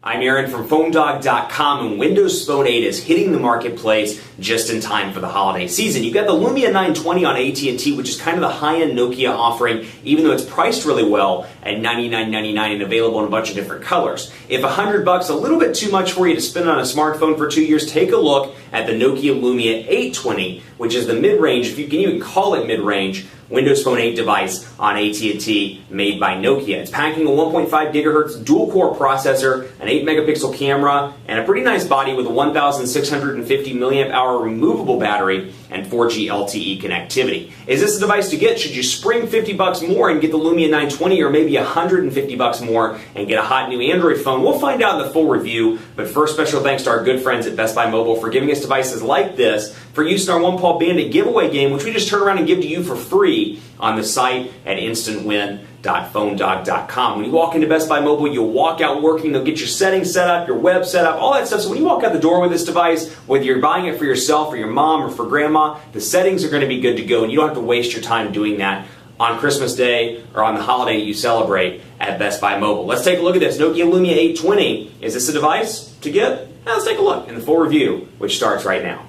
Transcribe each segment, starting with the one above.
I'm Aaron from PhoneDog.com, and Windows Phone 8 is hitting the marketplace just in time for the holiday season. You've got the Lumia 920 on AT&T, which is kind of the high-end Nokia offering, even though it's priced really well at $99.99 and available in a bunch of different colors. If $100 a little bit too much for you to spend on a smartphone for 2 years, take a look at the Nokia Lumia 820, which is the mid-range, if you can even call it mid-range, Windows Phone 8 device on AT&T made by Nokia. It's packing a 1.5 gigahertz dual-core processor, an 8-megapixel camera, and a pretty nice body with a 1,650 milliamp hour removable battery and 4G LTE connectivity. Is this a device to get? Should you spring $50 more and get the Lumia 920, or maybe $150 more and get a hot new Android phone? We'll find out in the full review, but first, special thanks to our good friends at Best Buy Mobile for giving us devices like this for use in our One Paw Bandit giveaway game, which we just turn around and give to you for free on the site at instantwin.phonedog.com. When you walk into Best Buy Mobile, you'll walk out working. They'll get your settings set up, your web set up, all that stuff. So when you walk out the door with this device, whether you're buying it for yourself or your mom or for grandma, the settings are going to be good to go, and you don't have to waste your time doing that on Christmas Day or on the holiday you celebrate at Best Buy Mobile. Let's take a look at this Nokia Lumia 820. Is this a device to get? Now let's take a look in the full review, which starts right now.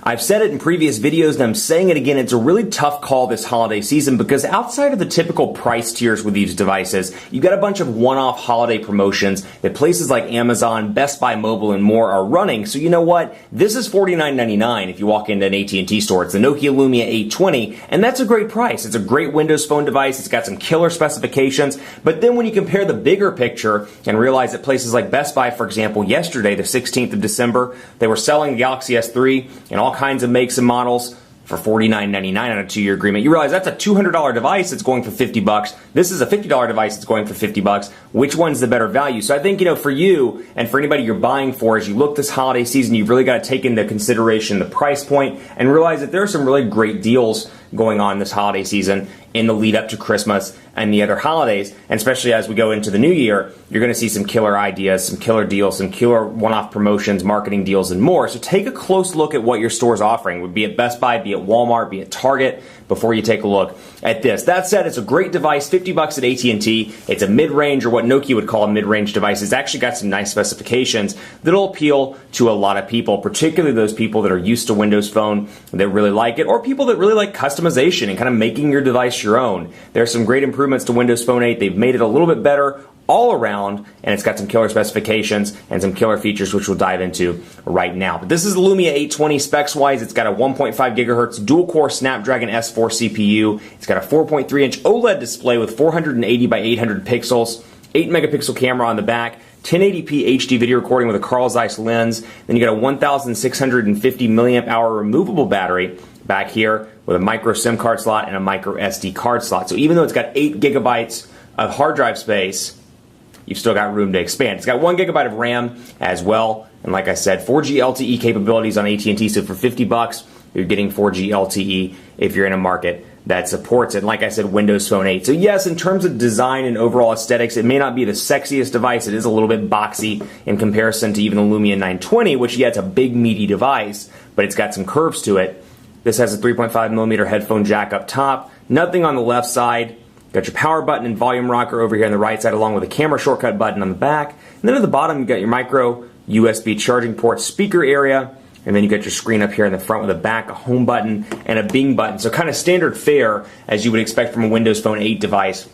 I've said it in previous videos, and I'm saying it again, it's a really tough call this holiday season because outside of the typical price tiers with these devices, you've got a bunch of one-off holiday promotions that places like Amazon, Best Buy Mobile, and more are running. So you know what? This is $49.99 if you walk into an AT&T store. It's the Nokia Lumia 820, and that's a great price. It's a great Windows Phone device. It's got some killer specifications. But then when you compare the bigger picture and realize that places like Best Buy, for example, yesterday, the 16th of December, they were selling the Galaxy S3 and all kinds of makes and models for $49.99 on a 2-year agreement. You realize that's a $200 device that's going for $50. This is a $50 device that's going for $50. Which one's the better value? So I think, for you and for anybody you're buying for, as you look this holiday season, you've really got to take into consideration the price point and realize that there are some really great deals going on this holiday season in the lead up to Christmas and the other holidays, and especially as we go into the new year, you're going to see some killer ideas, some killer deals, some killer one-off promotions, marketing deals, and more. So take a close look at what your store's offering, be it Best Buy, be it Walmart, be it Target, before you take a look at this. That said, it's a great device, $50 at AT&T. It's a mid-range, or what Nokia would call a mid-range device. It's actually got some nice specifications that'll appeal to a lot of people, particularly those people that are used to Windows Phone, that really like it, or people that really like customization and kind of making your device your own. There are some great improvements to Windows Phone 8. They've made it a little bit better all around, and it's got some killer specifications and some killer features, which we'll dive into right now. But this is the Lumia 820 specs-wise. It's got a 1.5 gigahertz dual-core Snapdragon S4 CPU. It's got a 4.3-inch OLED display with 480 by 800 pixels, 8-megapixel camera on the back, 1080p HD video recording with a Carl Zeiss lens. Then you got a 1,650 milliamp hour removable battery back here with a micro SIM card slot and a micro SD card slot. So even though it's got 8 gigabytes of hard drive space, you've still got room to expand. It's got 1 gigabyte of RAM as well, and like I said, 4G LTE capabilities on AT&T. So for $50, you're getting 4G LTE if you're in a market that supports it. And like I said, Windows Phone 8. So yes, in terms of design and overall aesthetics, it may not be the sexiest device. It is a little bit boxy in comparison to even the Lumia 920, which, yeah, it's a big, meaty device, but it's got some curves to it. This has a 3.5 millimeter headphone jack up top. Nothing on the left side. Got your power button and volume rocker over here on the right side, along with a camera shortcut button on the back. And then at the bottom, you got your micro USB charging port speaker area. And then you got your screen up here in the front with a back, a home button, and a Bing button. So kind of standard fare as you would expect from a Windows Phone 8 device.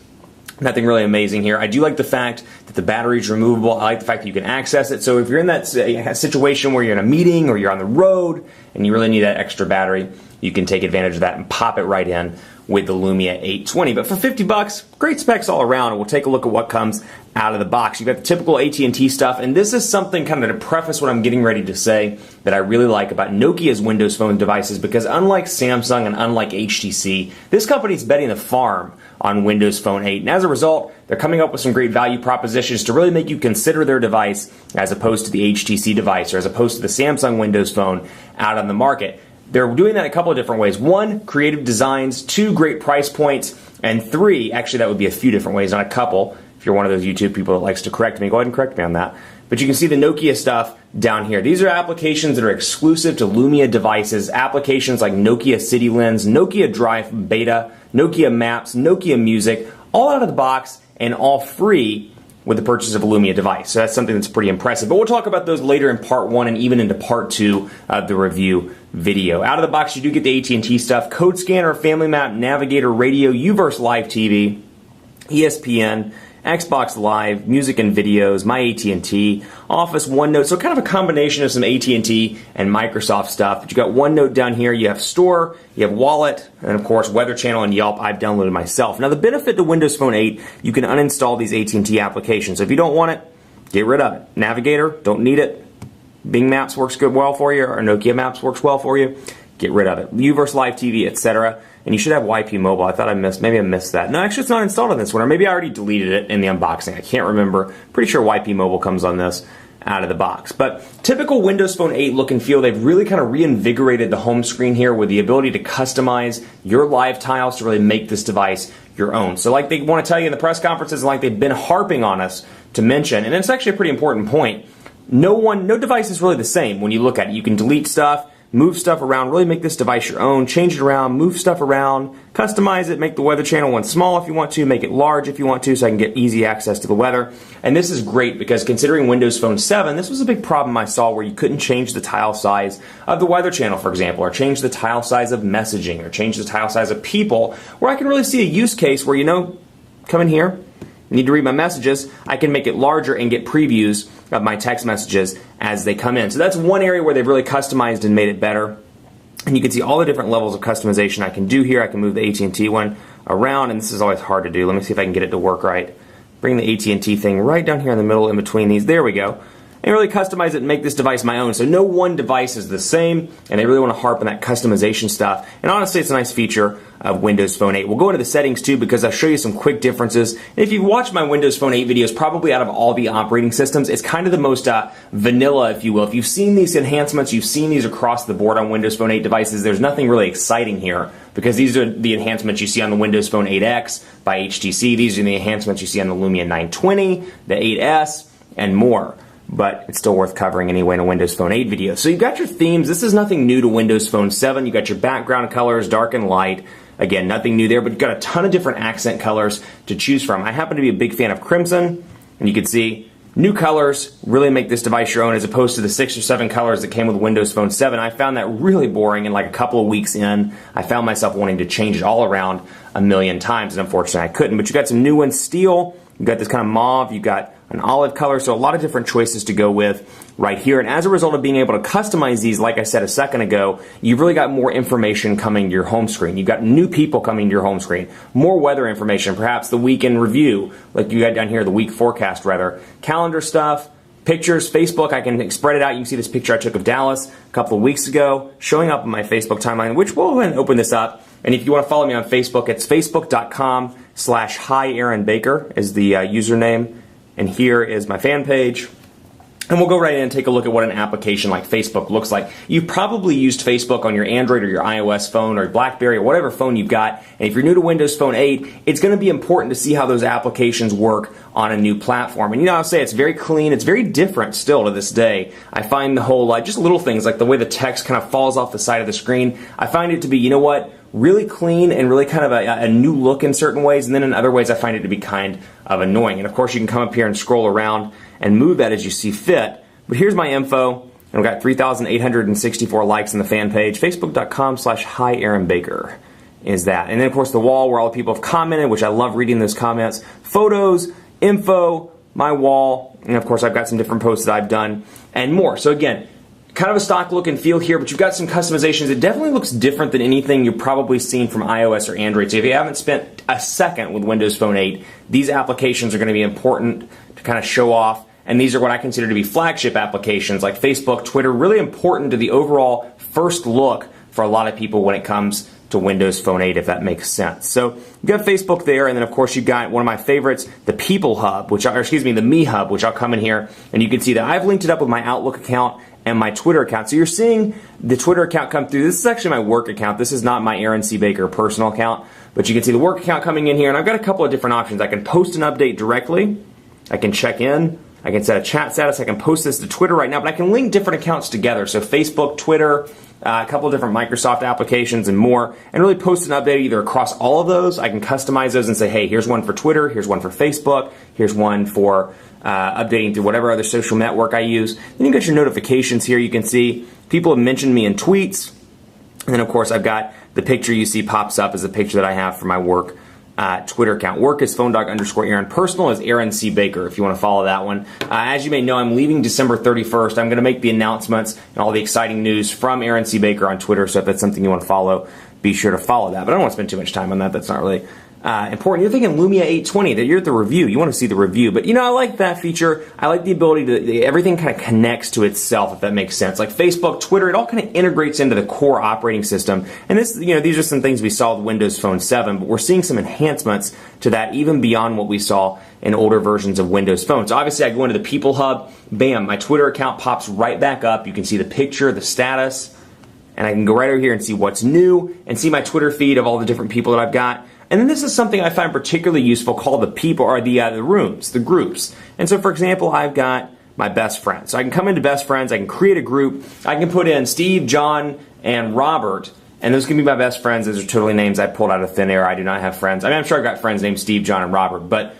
Nothing really amazing here. I do like the fact that the battery is removable. I like the fact that you can access it. So if you're in that situation where you're in a meeting or you're on the road and you really need that extra battery, you can take advantage of that and pop it right in with the Lumia 820. But for $50, great specs all around, and we'll take a look at what comes out of the box. You've got the typical AT&T stuff, and this is something kind of to preface what I'm getting ready to say that I really like about Nokia's Windows Phone devices, because unlike Samsung and unlike HTC, this company's betting the farm on Windows Phone 8. And as a result, they're coming up with some great value propositions to really make you consider their device as opposed to the HTC device or as opposed to the Samsung Windows Phone out on the market. They're doing that a couple of different ways. 1, creative designs. 2, great price points. And 3, actually that would be a few different ways, not a couple. If you're one of those YouTube people that likes to correct me, go ahead and correct me on that. But you can see the Nokia stuff down here. These are applications that are exclusive to Lumia devices. Applications like Nokia City Lens, Nokia Drive Beta, Nokia Maps, Nokia Music, all out of the box and all free with the purchase of a Lumia device. So that's something that's pretty impressive. But we'll talk about those later in part 1 and even into part 2 of the review video. Out of the box, you do get the AT&T stuff: code scanner, family map, navigator, radio, UVerse Live TV, ESPN, Xbox Live, music and videos, My AT&T, Office, OneNote. So kind of a combination of some AT&T and Microsoft stuff. But you got OneNote down here, you have Store, you have Wallet, and of course Weather Channel and Yelp I've downloaded myself. Now the benefit to Windows Phone 8, you can uninstall these AT&T applications. So if you don't want it, get rid of it. Navigator, don't need it. Bing Maps works well for you, or Nokia Maps works well for you. Get rid of it. UVerse Live TV, etc. And you should have YP Mobile. I thought maybe I missed that. No, actually it's not installed on this one, or maybe I already deleted it in the unboxing. I can't remember. Pretty sure YP Mobile comes on this out of the box. But typical Windows Phone 8 look and feel, they've really kind of reinvigorated the home screen here with the ability to customize your live tiles to really make this device your own. So like they want to tell you in the press conferences, and like they've been harping on us to mention, and it's actually a pretty important point, no device is really the same when you look at it. You can delete stuff, move stuff around, really make this device your own, change it around, move stuff around, customize it, make the Weather Channel one small if you want to, make it large if you want to, so I can get easy access to the weather. And this is great because considering Windows Phone 7, this was a big problem I saw where you couldn't change the tile size of the Weather Channel, for example, or change the tile size of messaging, or change the tile size of people, where I can really see a use case where, come in here, need to read my messages, I can make it larger and get previews of my text messages as they come in. So that's one area where they've really customized and made it better. And you can see all the different levels of customization I can do here. I can move the AT&T one around, and this is always hard to do. Let me see if I can get it to work right. Bring the AT&T thing right down here in the middle in between these. There we go. And really customize it and make this device my own. So no one device is the same, and they really want to harp on that customization stuff. And honestly, it's a nice feature of Windows Phone 8. We'll go into the settings too because I'll show you some quick differences. And if you've watched my Windows Phone 8 videos, probably out of all the operating systems, it's kind of the most vanilla, if you will. If you've seen these enhancements, you've seen these across the board on Windows Phone 8 devices, there's nothing really exciting here because these are the enhancements you see on the Windows Phone 8X by HTC. These are the enhancements you see on the Lumia 920, the 8S, and more. But it's still worth covering anyway in a Windows Phone 8 video. So you've got your themes. This is nothing new to Windows Phone 7. You've got your background colors, dark and light. Again, nothing new there, but you've got a ton of different accent colors to choose from. I happen to be a big fan of crimson, and you can see new colors really make this device your own as opposed to the 6 or 7 colors that came with Windows Phone 7. I found that really boring, and like a couple of weeks in, I found myself wanting to change it all around a million times, and unfortunately I couldn't. But you've got some new ones, steel, you've got this kind of mauve, you've got an olive color, so a lot of different choices to go with right here. And as a result of being able to customize these, like I said a second ago, you've really got more information coming to your home screen. You've got new people coming to your home screen, more weather information, perhaps the week in review, like you got down here, the week forecast rather, calendar stuff, pictures, Facebook. I can spread it out. You can see this picture I took of Dallas a couple of weeks ago showing up on my Facebook timeline, which we'll go ahead and open this up. And if you want to follow me on Facebook, it's facebook.com/HiAaronBaker is the username. And here is my fan page. And we'll go right in and take a look at what an application like Facebook looks like. You've probably used Facebook on your Android or your iOS phone or BlackBerry or whatever phone you've got. And if you're new to Windows Phone 8, it's going to be important to see how those applications work on a new platform. And I'll say it's very clean. It's very different still to this day. I find the whole, just little things like the way the text kind of falls off the side of the screen. I find it to be, really clean and really kind of a new look in certain ways, and then in other ways I find it to be kind of annoying. And of course you can come up here and scroll around and move that as you see fit. But here's my info, and I've got 3,864 likes on the fan page. Facebook.com/HiAaronBaker is that. And then of course the wall where all the people have commented, which I love reading those comments. Photos, info, my wall, and of course I've got some different posts that I've done and more. So again, kind of a stock look and feel here, but you've got some customizations. It definitely looks different than anything you've probably seen from iOS or Android. So if you haven't spent a second with Windows Phone 8, these applications are going to be important to kind of show off. And these are what I consider to be flagship applications like Facebook, Twitter, really important to the overall first look for a lot of people when it comes to Windows Phone 8, if that makes sense. So you've got Facebook there, and then of course you've got one of my favorites, the People Hub, the Me Hub, which I'll come in here, and you can see that I've linked it up with my Outlook account and my Twitter account. So you're seeing the Twitter account come through. This is actually my work account. This is not my Aaron C. Baker personal account, but you can see the work account coming in here, and I've got a couple of different options. I can post an update directly. I can check in. I can set a chat status. I can post this to Twitter right now, but I can link different accounts together. So Facebook, Twitter, a couple of different Microsoft applications and more, and really post an update either across all of those. I can customize those and say, hey, here's one for Twitter, here's one for Facebook, here's one for updating to whatever other social network I use. Then you get your notifications here. You can see people have mentioned me in tweets. And then, of course, I've got the picture you see pops up as a picture that I have for my work Twitter account. Work is phonedog_Aaron. Personal is Aaron C. Baker, if you want to follow that one. As you may know, I'm leaving December 31st. I'm going to make the announcements and all the exciting news from Aaron C. Baker on Twitter, so if that's something you want to follow, be sure to follow that. But I don't want to spend too much time on that. That's not really important. You're thinking Lumia 820, that you're at the review. You want to see the review. But, I like that feature. I like the ability to, everything kind of connects to itself, if that makes sense. Like Facebook, Twitter, it all kind of integrates into the core operating system. And this, these are some things we saw with Windows Phone 7, but we're seeing some enhancements to that even beyond what we saw in older versions of Windows Phone. So obviously I go into the People Hub, bam, my Twitter account pops right back up. You can see the picture, the status, and I can go right over here and see what's new and see my Twitter feed of all the different people that I've got. And then this is something I find particularly useful called the people, or the rooms, the groups. And so, for example, I've got my best friends. So I can come into best friends, I can create a group, I can put in Steve, John, and Robert, and those can be my best friends. Those are totally names I pulled out of thin air. I do not have friends. I mean, I'm sure I've got friends named Steve, John, and Robert, but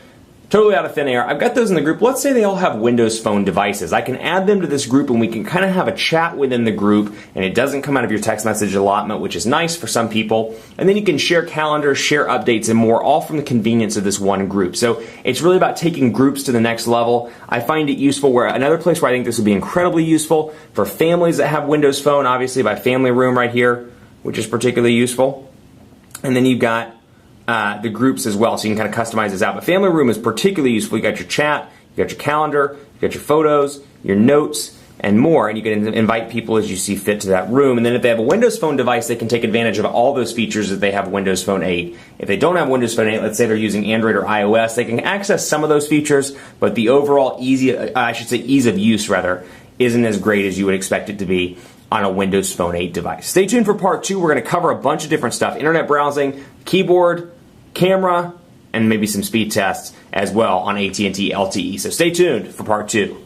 totally out of thin air. I've got those in the group. Let's say they all have Windows Phone devices. I can add them to this group and we can kind of have a chat within the group, and it doesn't come out of your text message allotment, which is nice for some people. And then you can share calendars, share updates, and more, all from the convenience of this one group. So it's really about taking groups to the next level. I find it useful where another place where I think this would be incredibly useful for families that have Windows Phone, obviously by Family Room right here, which is particularly useful. And then you've got the groups as well, so you can kind of customize this out. But Family Room is particularly useful. You got your chat, you got your calendar, you got your photos, your notes, and more, and you can invite people as you see fit to that room. And then if they have a Windows Phone device, they can take advantage of all those features if they have Windows Phone 8. If they don't have Windows Phone 8, let's say they're using Android or iOS, they can access some of those features, but the overall ease of use rather, isn't as great as you would expect it to be on a Windows Phone 8 device. Stay tuned for part 2. We're going to cover a bunch of different stuff: internet browsing, keyboard, camera, and maybe some speed tests as well on AT&T LTE. So stay tuned for part 2.